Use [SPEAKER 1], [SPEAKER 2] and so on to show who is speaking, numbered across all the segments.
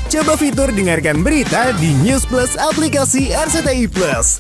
[SPEAKER 1] Coba fitur dengarkan berita di News Plus aplikasi RCTI Plus.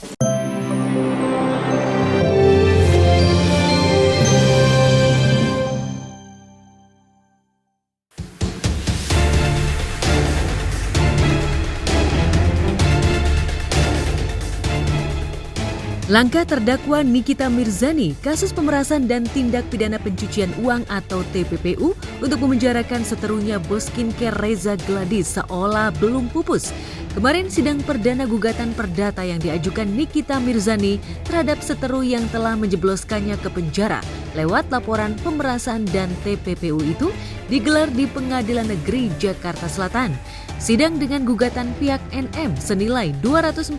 [SPEAKER 2] Langkah terdakwa Nikita Mirzani kasus pemerasan dan tindak pidana pencucian uang atau TPPU untuk memenjarakan seterunya bos skincare Reza Gladys seolah belum pupus. Kemarin sidang perdana gugatan perdata yang diajukan Nikita Mirzani terhadap seteru yang telah menjebloskannya ke penjara lewat laporan pemerasan dan TPPU itu digelar di Pengadilan Negeri Jakarta Selatan. Sidang dengan gugatan pihak NM senilai 244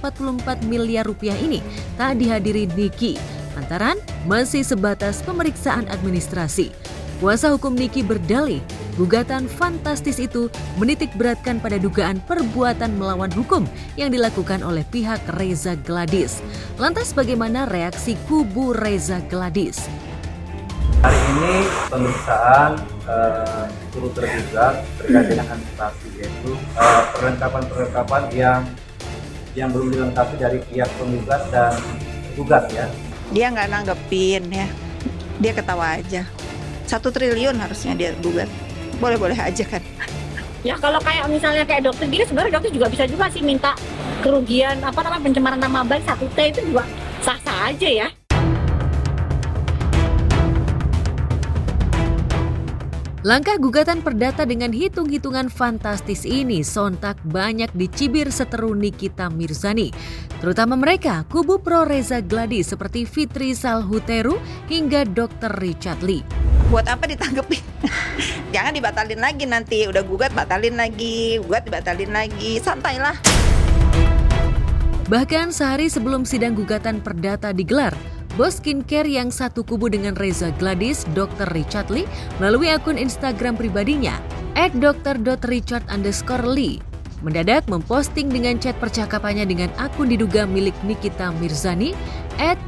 [SPEAKER 2] miliar rupiah ini tak dihadiri Niki, lantaran masih sebatas pemeriksaan administrasi. Kuasa hukum Niki berdalih, gugatan fantastis itu menitik beratkan pada dugaan perbuatan melawan hukum yang dilakukan oleh pihak Reza Gladys. Lantas bagaimana reaksi kubu Reza Gladys?
[SPEAKER 3] Hari ini pemeriksaan turut tergugat terkait dengan administrasi, yaitu perlengkapan yang belum dilengkapi dari pihak penggugat dan tergugat ya.
[SPEAKER 4] Dia nggak nanggepin ya, dia ketawa aja. 1 triliun harusnya dia gugat, boleh-boleh aja kan.
[SPEAKER 5] Ya kalau kayak misalnya kayak dokter gini, sebenarnya dokter juga bisa juga sih minta kerugian pencemaran nama baik 1T itu juga sah-sah aja ya.
[SPEAKER 2] Langkah gugatan perdata dengan hitung-hitungan fantastis ini sontak banyak dicibir seteru Nikita Mirzani, terutama mereka kubu pro Reza Gladys seperti Fitri Salhuteru hingga Dr. Richard Lee.
[SPEAKER 4] Buat apa ditanggepin? Jangan dibatalin lagi nanti, udah gugat batalin lagi, gugat dibatalin lagi, santailah.
[SPEAKER 2] Bahkan sehari sebelum sidang gugatan perdata digelar, bos skincare yang satu kubu dengan Reza Gladys, Dr. Richard Lee, melalui akun Instagram pribadinya, @dr.richard_lee, mendadak memposting dengan chat percakapannya dengan akun diduga milik Nikita Mirzani,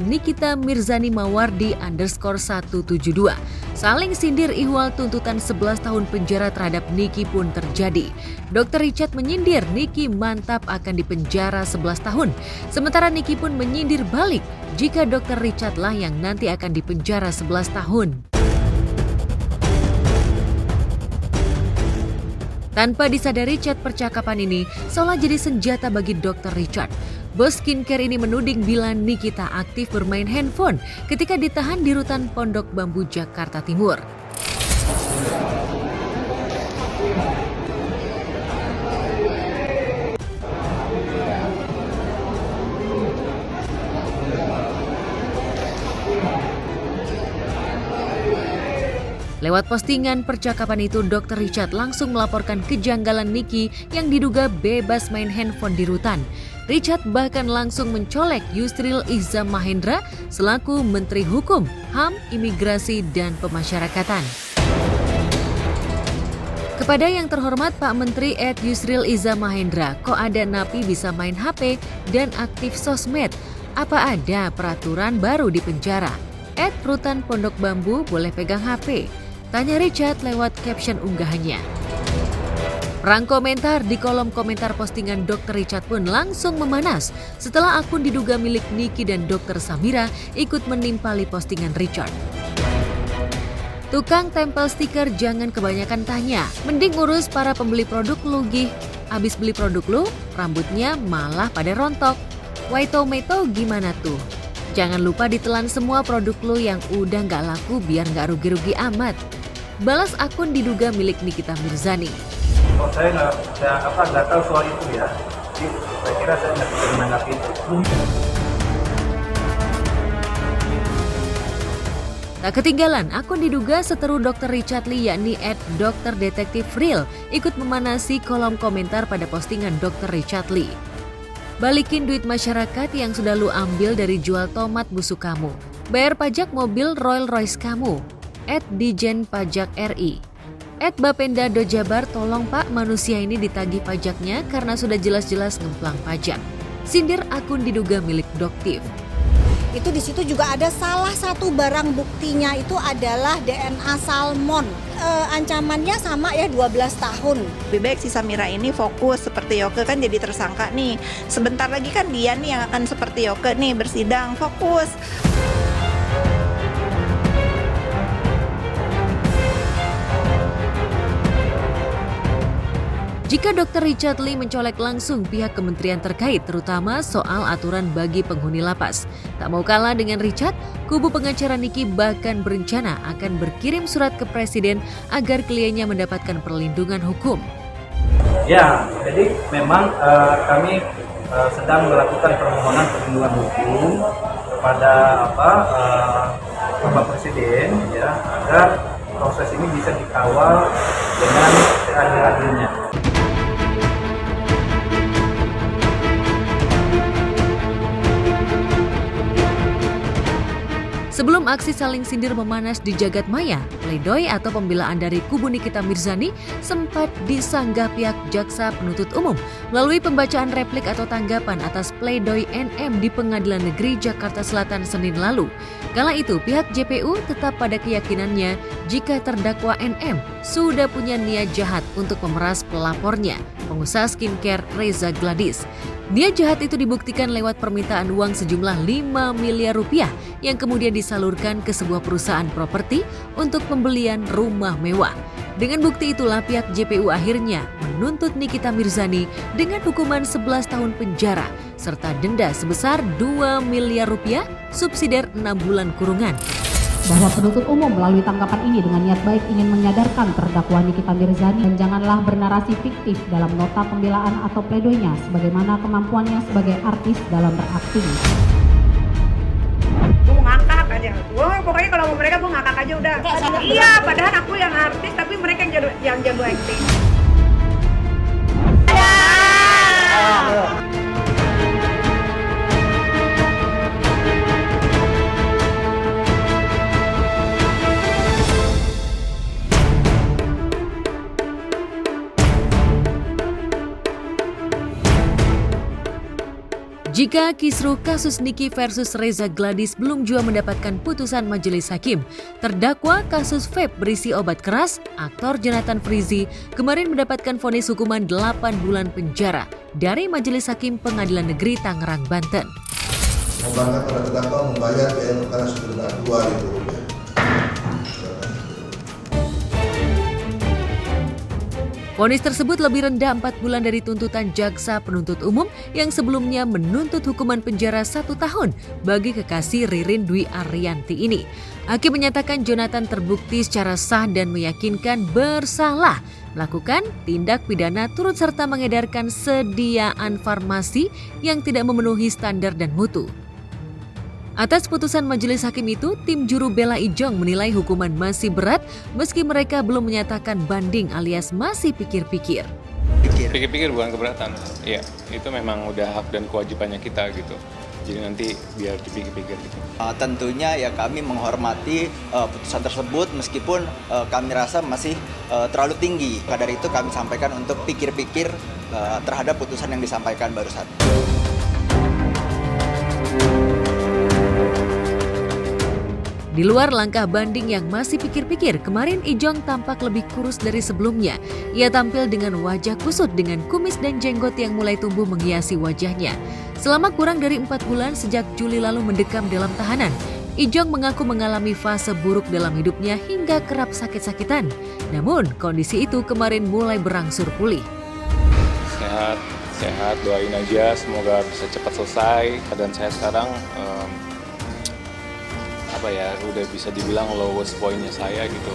[SPEAKER 2] @nikitamirzanimawardi_172. Saling sindir ihwal tuntutan 11 tahun penjara terhadap Niki pun terjadi. Dr. Richard menyindir Niki mantap akan dipenjara 11 tahun. Sementara Niki pun menyindir balik jika Dr. Richard lah yang nanti akan dipenjara 11 tahun. Tanpa disadari chat percakapan ini seolah jadi senjata bagi Dr. Richard. Bos skincare ini menuding bila Nikita aktif bermain handphone ketika ditahan di rutan Pondok Bambu, Jakarta Timur. Lewat postingan percakapan itu, Dr. Richard langsung melaporkan kejanggalan Niki yang diduga bebas main handphone di rutan. Richard bahkan langsung mencolek Yusril Iza Mahendra selaku Menteri Hukum, HAM, Imigrasi, dan Pemasyarakatan. Kepada yang terhormat Pak Menteri Yusril Iza Mahendra, kok ada napi bisa main HP dan aktif sosmed? Apa ada peraturan baru di penjara? Rutan Pondok Bambu boleh pegang HP? Tanya Richard lewat caption unggahannya. Perang komentar di kolom komentar postingan Dr. Richard pun langsung memanas setelah akun diduga milik Niki dan Dr. Samira ikut menimpali postingan Richard. Tukang tempel stiker jangan kebanyakan tanya, mending urus para pembeli produk lu gih. Abis beli produk lu, rambutnya malah pada rontok. Why tomato gimana tuh? Jangan lupa ditelan semua produk lu yang udah gak laku biar gak rugi-rugi amat. Balas akun diduga milik Nikita Mirzani.
[SPEAKER 3] Oh, saya nggak tahu soal itu ya. Jadi, saya kira saya nggak bisa menanggapi itu.
[SPEAKER 2] Tak ketinggalan, akun diduga seteru Dr. Richard Lee yakni @dokterdetektifreal ikut memanasi kolom komentar pada postingan Dr. Richard Lee. Balikin duit masyarakat yang sudah lu ambil dari jual tomat busuk kamu. Bayar pajak mobil Rolls Royce kamu. @Dijen Pajak RI. Bapenda Dojabar, tolong Pak, manusia ini ditagih pajaknya karena sudah jelas-jelas ngemplang pajak. Sindir akun diduga milik Doktif.
[SPEAKER 6] Itu di situ juga ada salah satu barang buktinya itu adalah DNA salmon. Ancamannya sama ya 12 tahun.
[SPEAKER 4] Lebih baik si Samira ini fokus, seperti Yoke kan jadi tersangka nih. Sebentar lagi kan dia nih yang akan seperti Yoke nih bersidang, fokus.
[SPEAKER 2] Jika Dr. Richard Lee mencolek langsung pihak kementerian terkait, terutama soal aturan bagi penghuni lapas. Tak mau kalah dengan Richard, kubu pengacara Niki bahkan berencana akan berkirim surat ke Presiden agar kliennya mendapatkan perlindungan hukum.
[SPEAKER 3] Ya, jadi memang kami sedang melakukan permohonan perlindungan hukum kepada Bapak Presiden ya, agar proses ini bisa dikawal dengan seadil-adilnya.
[SPEAKER 2] Sebelum aksi saling sindir memanas di jagat maya, pledoi atau pembelaan dari kubu Nikita Mirzani sempat disanggah pihak jaksa penuntut umum melalui pembacaan replik atau tanggapan atas pledoi NM di Pengadilan Negeri Jakarta Selatan Senin lalu. Kala itu pihak JPU tetap pada keyakinannya jika terdakwa NM sudah punya niat jahat untuk memeras pelapornya, pengusaha skincare Reza Gladys. Niat jahat itu dibuktikan lewat permintaan uang sejumlah 5 miliar rupiah yang kemudian disalurkan ke sebuah perusahaan properti untuk pembelian rumah mewah. Dengan bukti itulah pihak JPU akhirnya menuntut Nikita Mirzani dengan hukuman 11 tahun penjara serta denda sebesar 2 miliar rupiah subsidiar 6 bulan kurungan.
[SPEAKER 7] Bahwa penuntut umum melalui tanggapan ini dengan niat baik ingin menyadarkan terdakwa Nikita Mirzani dan janganlah bernarasi fiktif dalam nota pembelaan atau pledoinya sebagaimana kemampuannya sebagai artis dalam berakting.
[SPEAKER 8] Gue mau ngakak aja, pokoknya kalau mereka gue ngakak aja udah. Iya, padahal aku yang artis tapi mereka yang jago acting.
[SPEAKER 2] Jika kisruh kasus Niki versus Reza Gladys belum juga mendapatkan putusan majelis hakim, terdakwa kasus vape berisi obat keras, aktor Jonathan Frizzy, kemarin mendapatkan vonis hukuman 8 bulan penjara dari Majelis Hakim Pengadilan Negeri Tangerang, Banten.
[SPEAKER 9] Memangkan pada terdakwa membayar biaya perkara sebesar Rp2.000.
[SPEAKER 2] Vonis tersebut lebih rendah 4 bulan dari tuntutan jaksa penuntut umum yang sebelumnya menuntut hukuman penjara 1 tahun bagi kekasih Ririn Dwi Ariyanti ini. Hakim menyatakan Jonathan terbukti secara sah dan meyakinkan bersalah melakukan tindak pidana turut serta mengedarkan sediaan farmasi yang tidak memenuhi standar dan mutu. Atas putusan majelis hakim itu, tim juru bela Ijong menilai hukuman masih berat meski mereka belum menyatakan banding alias masih pikir-pikir.
[SPEAKER 10] Pikir-pikir bukan keberatan, ya itu memang udah hak dan kewajibannya kita gitu. Jadi nanti biar dipikir-pikir gitu.
[SPEAKER 11] Tentunya ya kami menghormati putusan tersebut meskipun kami rasa masih terlalu tinggi. Maka dari itu kami sampaikan untuk pikir-pikir terhadap putusan yang disampaikan barusan.
[SPEAKER 2] Di luar langkah banding yang masih pikir-pikir, kemarin Ijong tampak lebih kurus dari sebelumnya. Ia tampil dengan wajah kusut dengan kumis dan jenggot yang mulai tumbuh menghiasi wajahnya. Selama kurang dari 4 bulan sejak Juli lalu mendekam dalam tahanan, Ijong mengaku mengalami fase buruk dalam hidupnya hingga kerap sakit-sakitan. Namun, kondisi itu kemarin mulai berangsur pulih.
[SPEAKER 10] Sehat, doain aja semoga bisa cepat selesai. Keadaan saya sekarang udah bisa dibilang lowest point-nya saya gitu.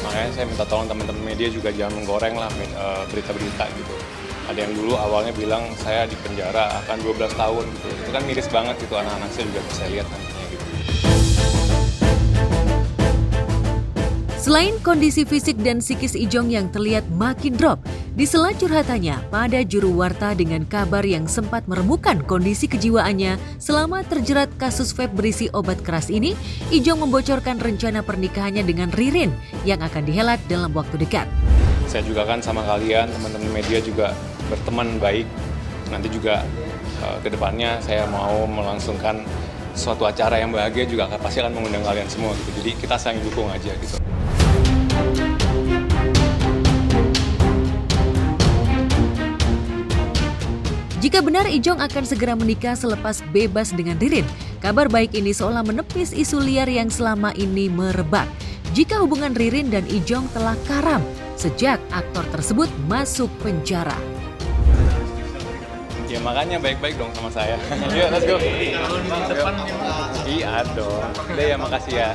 [SPEAKER 10] Makanya saya minta tolong teman-teman media juga jangan menggoreng lah berita-berita gitu. Ada yang dulu awalnya bilang saya di penjara akan 12 tahun gitu. Itu kan miris banget gitu, anak-anak saya juga bisa lihat nantinya gitu.
[SPEAKER 2] Selain kondisi fisik dan psikis Ijong yang terlihat makin drop, di sela curhatannya pada juru warta dengan kabar yang sempat meremukan kondisi kejiwaannya selama terjerat kasus vape berisi obat keras ini, Ijong membocorkan rencana pernikahannya dengan Ririn yang akan dihelat dalam waktu dekat.
[SPEAKER 10] Saya juga kan sama kalian, teman-teman media juga berteman baik. Nanti juga ke depannya saya mau melangsungkan suatu acara yang bahagia juga pasti akan mengundang kalian semua gitu. Jadi kita saling dukung aja gitu.
[SPEAKER 2] Jika benar Ijong akan segera menikah selepas bebas dengan Ririn, kabar baik ini seolah menepis isu liar yang selama ini merebak. Jika hubungan Ririn dan Ijong telah karam sejak aktor tersebut masuk penjara.
[SPEAKER 10] Ya makanya baik-baik dong sama saya. Yuk, let's go. Iya dong. Udah ya, makasih ya.